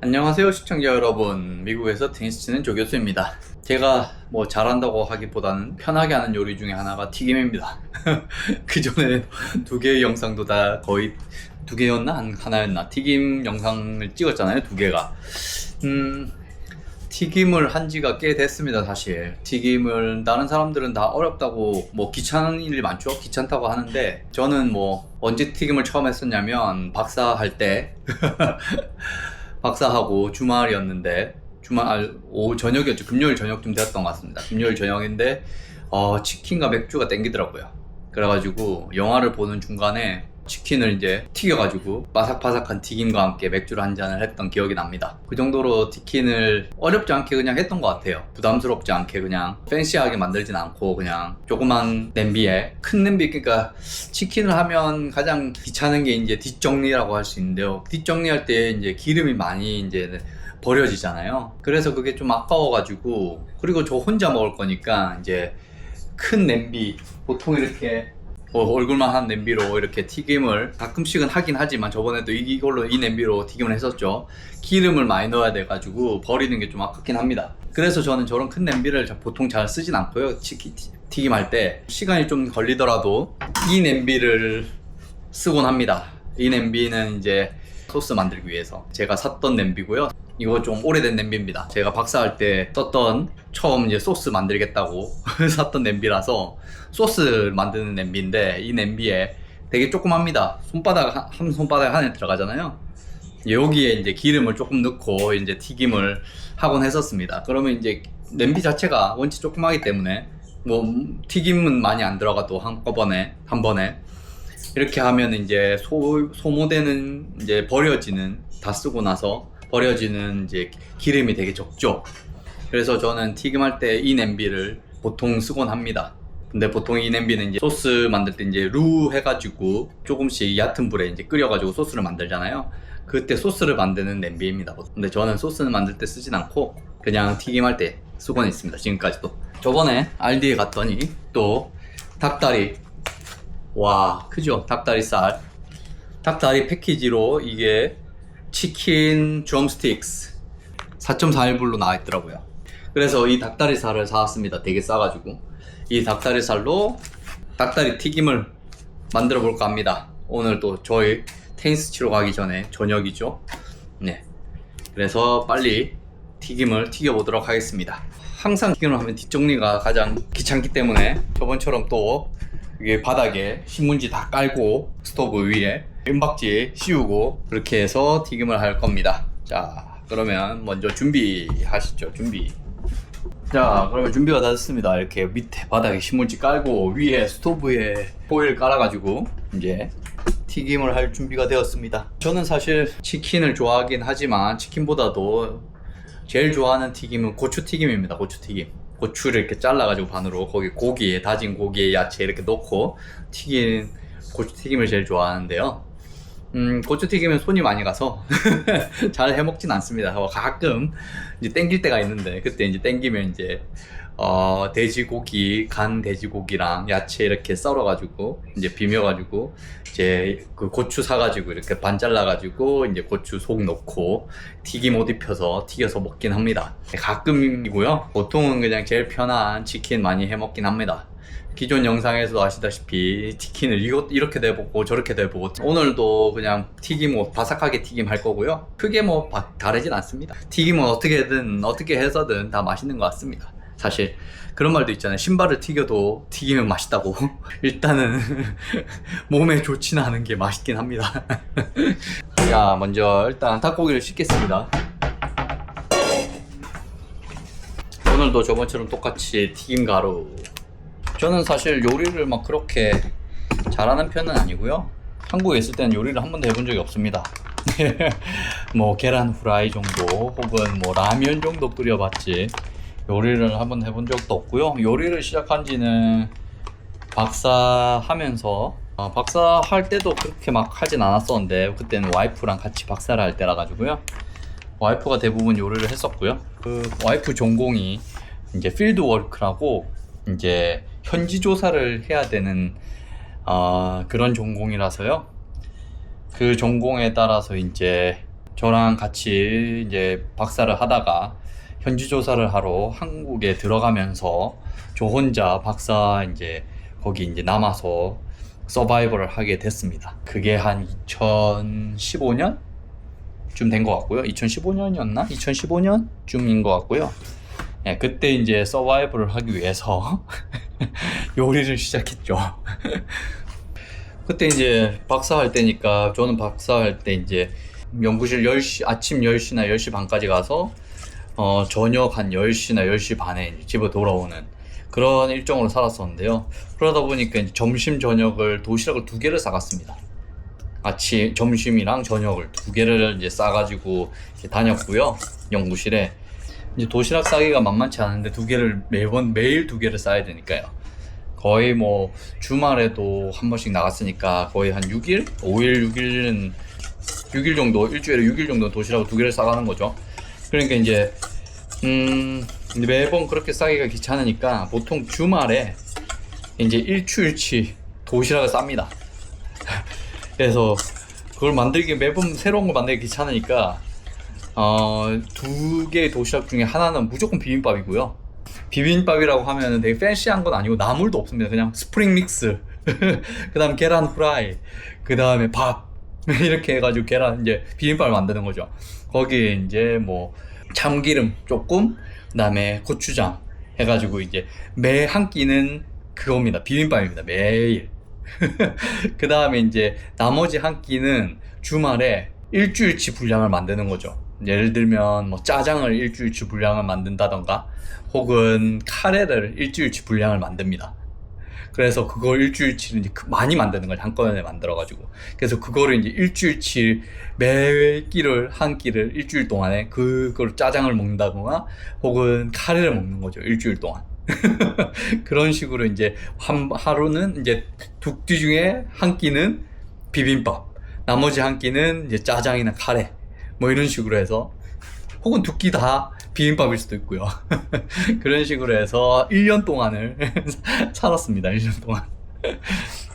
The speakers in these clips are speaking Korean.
안녕하세요 시청자 여러분, 미국에서 테니스 치는 조 교수입니다. 제가 뭐 잘한다고 하기보다는 편하게 하는 요리 중에 하나가 튀김입니다. 그 전에 두 개의 영상도 다 거의 두 개였나 하나였나 튀김 영상을 찍었잖아요, 두 개가. 튀김을 한 지가 꽤 됐습니다. 사실 튀김을 다른 사람들은 다 어렵다고, 뭐 귀찮은 일이 많죠, 귀찮다고 하는데, 저는 뭐 언제 튀김을 처음 했었냐면 박사할 때 박사하고 주말이었는데, 저녁이었죠. 금요일 저녁쯤 되었던 것 같습니다. 금요일 저녁인데 치킨과 맥주가 땡기더라고요. 그래가지고 영화를 보는 중간에 치킨을 이제 튀겨가지고 바삭바삭한 튀김과 함께 맥주를 한 잔을 했던 기억이 납니다. 그 정도로 치킨을 어렵지 않게 그냥 했던 것 같아요. 부담스럽지 않게, 그냥 팬시하게 만들진 않고 그냥 조그만 냄비에, 큰 냄비. 그러니까 치킨을 하면 가장 귀찮은 게 이제 뒷정리라고 할 수 있는데요. 뒷정리할 때 이제 기름이 많이 이제 버려지잖아요. 그래서 그게 좀 아까워가지고, 그리고 저 혼자 먹을 거니까 이제 큰 냄비, 보통 이렇게 얼굴만 한 냄비로 이렇게 튀김을 가끔씩은 하긴 하지만, 저번에도 이걸로 이 냄비로 튀김을 했었죠. 기름을 많이 넣어야 돼가지고 버리는 게 좀 아깝긴 합니다. 그래서 저는 저런 큰 냄비를 보통 잘 쓰진 않고요. 튀김할 때 시간이 좀 걸리더라도 이 냄비를 쓰곤 합니다. 이 냄비는 이제 소스 만들기 위해서 제가 샀던 냄비고요. 이거 좀 오래된 냄비입니다. 제가 박사할 때 썼던, 처음 이제 소스 만들겠다고 샀던 냄비라서 소스 만드는 냄비인데, 이 냄비에 되게 조그맣니다. 한 손바닥 안에 들어가잖아요. 여기에 이제 기름을 조금 넣고 이제 튀김을 하곤 했었습니다. 그러면 이제 냄비 자체가 원체 조그마하기 때문에 뭐 튀김은 많이 안 들어가도 한 번에 이렇게 하면 이제 소모되는, 이제 버려지는, 다 쓰고 나서 버려지는 이제 기름이 되게 적죠. 그래서 저는 튀김할 때 이 냄비를 보통 쓰곤 합니다. 근데 보통 이 냄비는 이제 소스 만들 때 이제 루 해가지고 조금씩 얕은 불에 이제 끓여가지고 소스를 만들잖아요. 그때 소스를 만드는 냄비입니다. 근데 저는 소스는 만들 때 쓰진 않고 그냥 튀김할 때 쓰곤 있습니다, 지금까지도. 저번에 알디에 갔더니 또 닭다리, 와 크죠? 닭다리 패키지로 이게 치킨 드럼스틱스 4.41불로 나와 있더라고요. 그래서 이 닭다리살을 사왔습니다. 되게 싸가지고. 이 닭다리살로 닭다리 튀김을 만들어 볼까 합니다. 오늘 또 저희 테니스 치러 가기 전에 저녁이죠. 네. 그래서 빨리 튀김을 튀겨 보도록 하겠습니다. 항상 튀김을 하면 뒷정리가 가장 귀찮기 때문에 저번처럼 또 이게 바닥에 신문지 다 깔고 스토브 위에 은박지 씌우고 그렇게 해서 튀김을 할 겁니다. 자, 그러면 먼저 준비하시죠. 자, 그러면 준비가 다 됐습니다. 이렇게 밑에 바닥에 신문지 깔고 위에 스토브에 호일 깔아가지고 이제 튀김을 할 준비가 되었습니다. 저는 사실 치킨을 좋아하긴 하지만 치킨보다도 제일 좋아하는 튀김은 고추튀김입니다. 고추를 이렇게 잘라가지고 반으로, 거기 고기에, 다진 고기에 야채 이렇게 넣고 튀긴 고추튀김을 제일 좋아하는데요. 고추튀김은 손이 많이 가서 잘 해먹진 않습니다. 가끔 이제 땡길 때가 있는데, 그때 이제 땡기면 이제 돼지고기, 간 돼지고기랑 야채 이렇게 썰어가지고 이제 비벼가지고 이제 그 고추 사가지고 이렇게 반 잘라가지고 이제 고추 속 넣고 튀김 옷 입혀서 튀겨서 먹긴 합니다. 가끔이고요. 보통은 그냥 제일 편한 치킨 많이 해먹긴 합니다. 기존 영상에서도 아시다시피 치킨을 이렇게도 해보고 저렇게도 해보고, 오늘도 그냥 바삭하게 튀김 할 거고요. 크게 뭐 다르진 않습니다. 튀김은 어떻게 해서든 다 맛있는 것 같습니다. 사실 그런 말도 있잖아요. 신발을 튀겨도 튀기면 맛있다고. 일단은 몸에 좋지는 않은 게 맛있긴 합니다. 자, 먼저 일단 닭고기를 씻겠습니다. 오늘도 저번처럼 똑같이 튀김 가루. 저는 사실 요리를 막 그렇게 잘하는 편은 아니고요. 한국에 있을 때는 요리를 한 번도 해본 적이 없습니다. 뭐 계란 후라이 정도, 혹은 뭐 라면 정도 끓여봤지 요리를 한 번 해본 적도 없고요. 요리를 시작한 지는 박사하면서, 박사할 때도 그렇게 막 하진 않았었는데, 그때는 와이프랑 같이 박사를 할 때라 가지고요. 와이프가 대부분 요리를 했었고요. 그 와이프 전공이 이제 필드 워크라고, 이제 현지 조사를 해야 되는 그런 전공이라서요. 그 전공에 따라서 이제 저랑 같이 이제 박사를 하다가 현지 조사를 하러 한국에 들어가면서 저 혼자 박사 이제 거기 이제 남아서 서바이벌을 하게 됐습니다. 그게 한 2015년쯤 된 것 같고요. 2015년이었나? 2015년쯤인 것 같고요. 예, 그때 이제 서바이벌을 하기 위해서 요리를 시작했죠. 그때 이제 박사할 때니까, 저는 박사할 때 이제 연구실 10시, 아침 10시나 10시 반까지 가서 저녁 한 10시나 10시 반에 이제 집에 돌아오는 그런 일정으로 살았었는데요. 그러다 보니까 이제 점심 저녁을 도시락을 2개를 싸갔습니다. 아침 점심이랑 저녁을 2개를 이제 싸가지고 이제 다녔고요. 연구실에 이제 도시락 싸기가 만만치 않은데 2개를 매일 2개를 싸야 되니까요. 거의 뭐 주말에도 한 번씩 나갔으니까 거의 한 6일? 5일, 6일 정도, 일주일에 6일 정도 도시락을 2개를 싸가는 거죠. 그러니까 이제 매번 그렇게 싸기가 귀찮으니까 보통 주말에 이제 일주일치 도시락을 쌉니다. 그래서 그걸 매번 새로운 걸 만들기 귀찮으니까 2개의 도시락 중에 하나는 무조건 비빔밥이고요. 비빔밥이라고 하면은 되게 팬시한 건 아니고 나물도 없습니다. 그냥 스프링 믹스, 그 다음 계란 프라이, 그 다음에 밥 이렇게 해가지고 이제 비빔밥을 만드는 거죠. 거기에 이제 뭐 참기름 조금, 그 다음에 고추장 해가지고 이제 매 한 끼는 그겁니다. 비빔밥입니다. 매일. 그 다음에 이제 나머지 한 끼는 주말에 일주일치 분량을 만드는 거죠. 예를 들면 뭐 짜장을 일주일치 분량을 만든다던가 혹은 카레를 일주일치 분량을 만듭니다. 그래서 그걸 일주일치 이제 많이 만드는 걸 한꺼번에 만들어가지고, 그래서 그거를 이제 일주일치 한 끼를 일주일 동안에 그걸 짜장을 먹는다거나 혹은 카레를 먹는 거죠. 일주일 동안. 그런 식으로 이제 하루는 이제 2끼 중에 한 끼는 비빔밥, 나머지 한 끼는 이제 짜장이나 카레 뭐 이런 식으로 해서, 혹은 2끼 다 비빔밥일 수도 있고요. 그런 식으로 해서 1년 동안을 살았습니다. 1년 동안.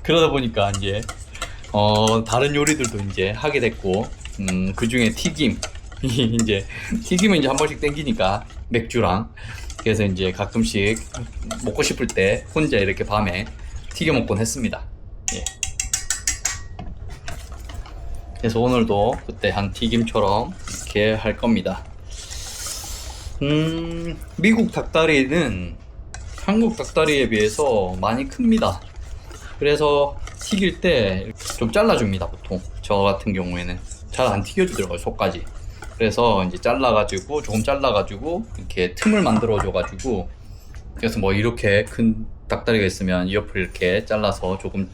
그러다 보니까 이제 다른 요리들도 이제 하게 됐고, 그 중에 튀김 이제 튀김은 이제 한 번씩 땡기니까 맥주랑, 그래서 이제 가끔씩 먹고 싶을 때 혼자 이렇게 밤에 튀겨 먹곤 했습니다. 예. 그래서 오늘도 그때 한 튀김처럼 이렇게 할 겁니다. 미국 닭다리는 한국 닭다리에 비해서 많이 큽니다. 그래서 튀길 때 좀 잘라줍니다. 보통 저 같은 경우에는 잘 안 튀겨주더라고요, 속까지. 그래서 이제 조금 잘라가지고 이렇게 틈을 만들어줘가지고, 그래서 뭐 이렇게 큰 닭다리가 있으면 이 옆을 이렇게 잘라서 조금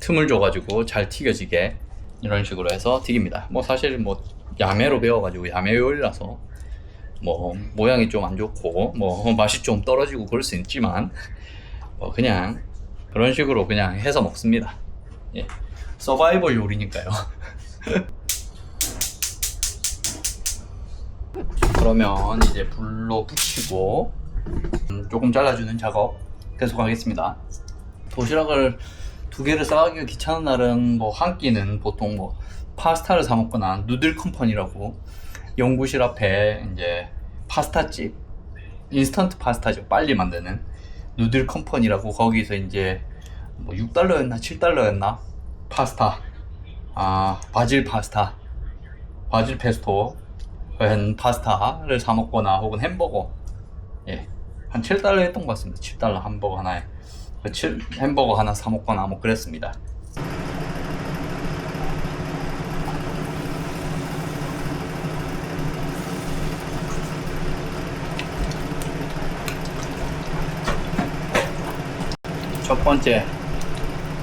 틈을 줘가지고 잘 튀겨지게 이런 식으로 해서 튀깁니다. 뭐 사실 뭐 야매로 배워가지고 야매 요리라서 뭐 모양이 좀 안 좋고 뭐 맛이 좀 떨어지고 그럴 수 있지만 뭐 그냥 그런 식으로 그냥 해서 먹습니다. 예. 서바이벌 요리니까요. 그러면 이제 불로 붙이고 조금 잘라주는 작업 계속 하겠습니다. 도시락을 2개를 싸가기가 귀찮은 날은 뭐 한 끼는 보통 뭐 파스타를 사 먹거나 누들 컴퍼니라고 연구실 앞에 이제 파스타집, 인스턴트 파스타죠. 빨리 만드는 누들 컴퍼니라고, 거기서 이제 뭐 6달러였나 7달러였나 파스타, 바질 페스토 파스타를 사 먹거나 혹은 햄버거, 예, 한 7달러 했던 것 같습니다. 7달러 햄버거 하나에 햄버거 하나 사 먹거나 뭐 그랬습니다. 첫 번째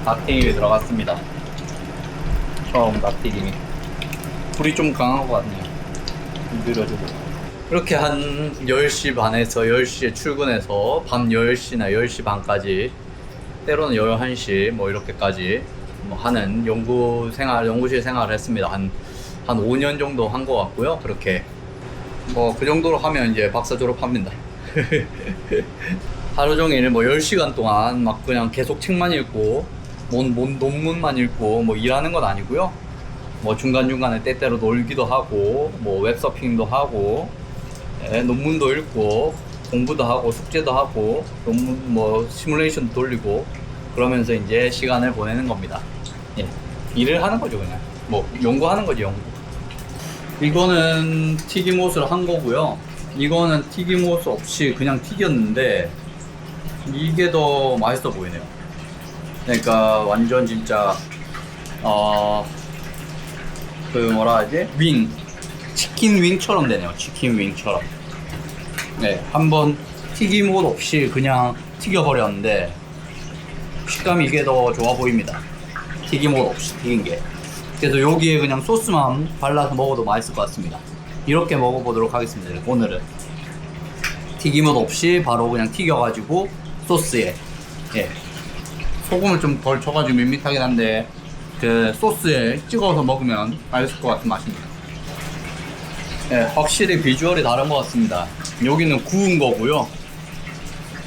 닭튀김이 들어갔습니다. 처음 닭튀김이 불이 좀 강한 것 같네요. 느려지고. 이렇게 한 10시 반에서 10시에 출근해서 밤 10시나 10시 반까지, 때로는 11시 뭐 이렇게까지 뭐 하는 연구실 생활을 했습니다. 한 5년 정도 한 것 같고요. 그렇게 뭐 그 정도로 하면 이제 박사 졸업합니다. 하루 종일 뭐 10시간 동안 막 그냥 계속 책만 읽고 논문만 읽고 뭐 일하는 건 아니고요. 뭐 중간중간에 때때로 놀기도 하고 뭐 웹서핑도 하고 예, 논문도 읽고 공부도 하고 숙제도 하고 논문 뭐 시뮬레이션도 돌리고 그러면서 이제 시간을 보내는 겁니다. 예, 일을 하는 거죠 그냥. 뭐 연구하는 거지 연구. 이거는 튀김옷을 한 거고요. 이거는 튀김옷 없이 그냥 튀겼는데 이게 더 맛있어 보이네요. 그러니까 완전 진짜 그 뭐라 하지? 치킨 윙처럼 되네요. 치킨 윙처럼. 네, 한번 튀김옷 없이 그냥 튀겨버렸는데 식감이 이게 더 좋아 보입니다. 튀김옷 없이 튀긴 게. 그래서 여기에 그냥 소스만 발라서 먹어도 맛있을 것 같습니다. 이렇게 먹어보도록 하겠습니다. 오늘은 튀김옷 없이 바로 그냥 튀겨가지고 소스에, 예, 소금을 좀 덜 쳐가지고 밋밋하긴 한데 그 소스에 찍어서 먹으면 맛있을 것 같은 맛입니다. 예, 확실히 비주얼이 다른 것 같습니다. 여기는 구운 거고요.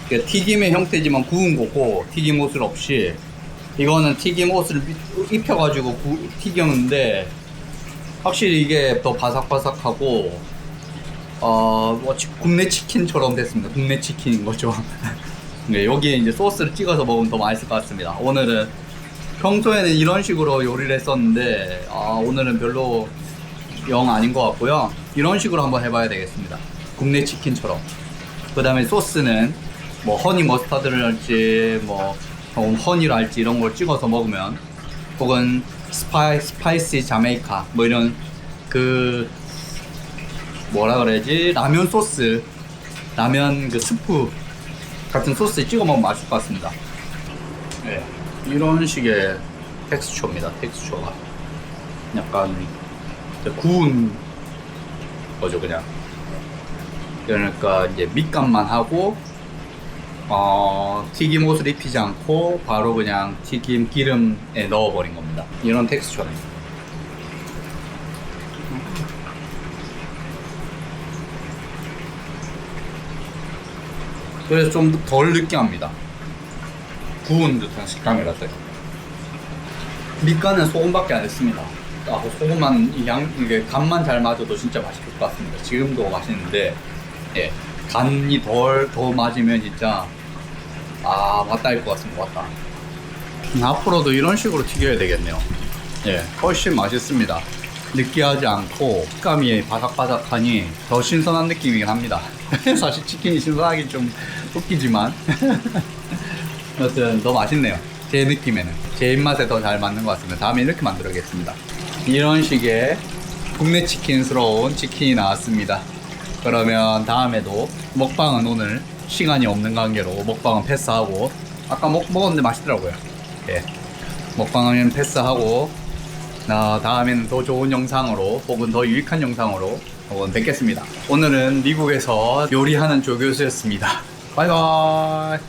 튀김의 형태지만 구운 거고 튀김옷을 없이, 이거는 튀김옷을 입혀가지고 튀겼는데 확실히 이게 더 바삭바삭하고 뭐 국내 치킨처럼 됐습니다. 국내 치킨인 거죠. 네, 여기에 이제 소스를 찍어서 먹으면 더 맛있을 것 같습니다. 오늘은 평소에는 이런 식으로 요리를 했었는데 오늘은 별로 영 아닌 것 같고요. 이런 식으로 한번 해봐야 되겠습니다. 국내 치킨처럼. 그 다음에 소스는 뭐 허니 머스타드를 할지 뭐 허니를 할지 이런 걸 찍어서 먹으면, 혹은 스파이시 자메이카 뭐 이런 그 뭐라 그래야지, 라면 소스, 라면 그 스프 같은 소스에 찍어 먹으면 맛있을 것 같습니다. 네, 이런 식의 텍스처입니다. 텍스처가 약간 구운 거죠 그냥. 그러니까 이제 밑간만 하고 튀김옷을 입히지 않고 바로 그냥 튀김 기름에 넣어버린 겁니다. 이런 텍스처네. 그래서 좀 덜 느끼합니다. 구운 듯한 식감이라서요. 밑간은 소금밖에 안 했습니다. 소금만 이게 간만 잘 맞아도 진짜 맛있을 것 같습니다. 지금도 맛있는데, 예, 간이 더 맞으면 진짜 맞다 할 것 같습니다. 맞다. 앞으로도 이런 식으로 튀겨야 되겠네요. 예, 훨씬 맛있습니다. 느끼하지 않고 식감이 바삭바삭하니 더 신선한 느낌이긴 합니다. 사실 치킨이 신선하긴 좀 웃기지만 여튼 더 맛있네요. 제 느낌에는, 제 입맛에 더 잘 맞는 것 같습니다. 다음에 이렇게 만들어야겠습니다. 이런 식의 국내 치킨스러운 치킨이 나왔습니다. 그러면 다음에도, 먹방은 오늘 시간이 없는 관계로 먹방은 패스하고, 아까 먹었는데 맛있더라고요. 예, 먹방은 패스하고 다음에는 더 좋은 영상으로 혹은 더 유익한 영상으로 혹은 뵙겠습니다. 오늘은 미국에서 요리하는 조교수였습니다. 바이바이.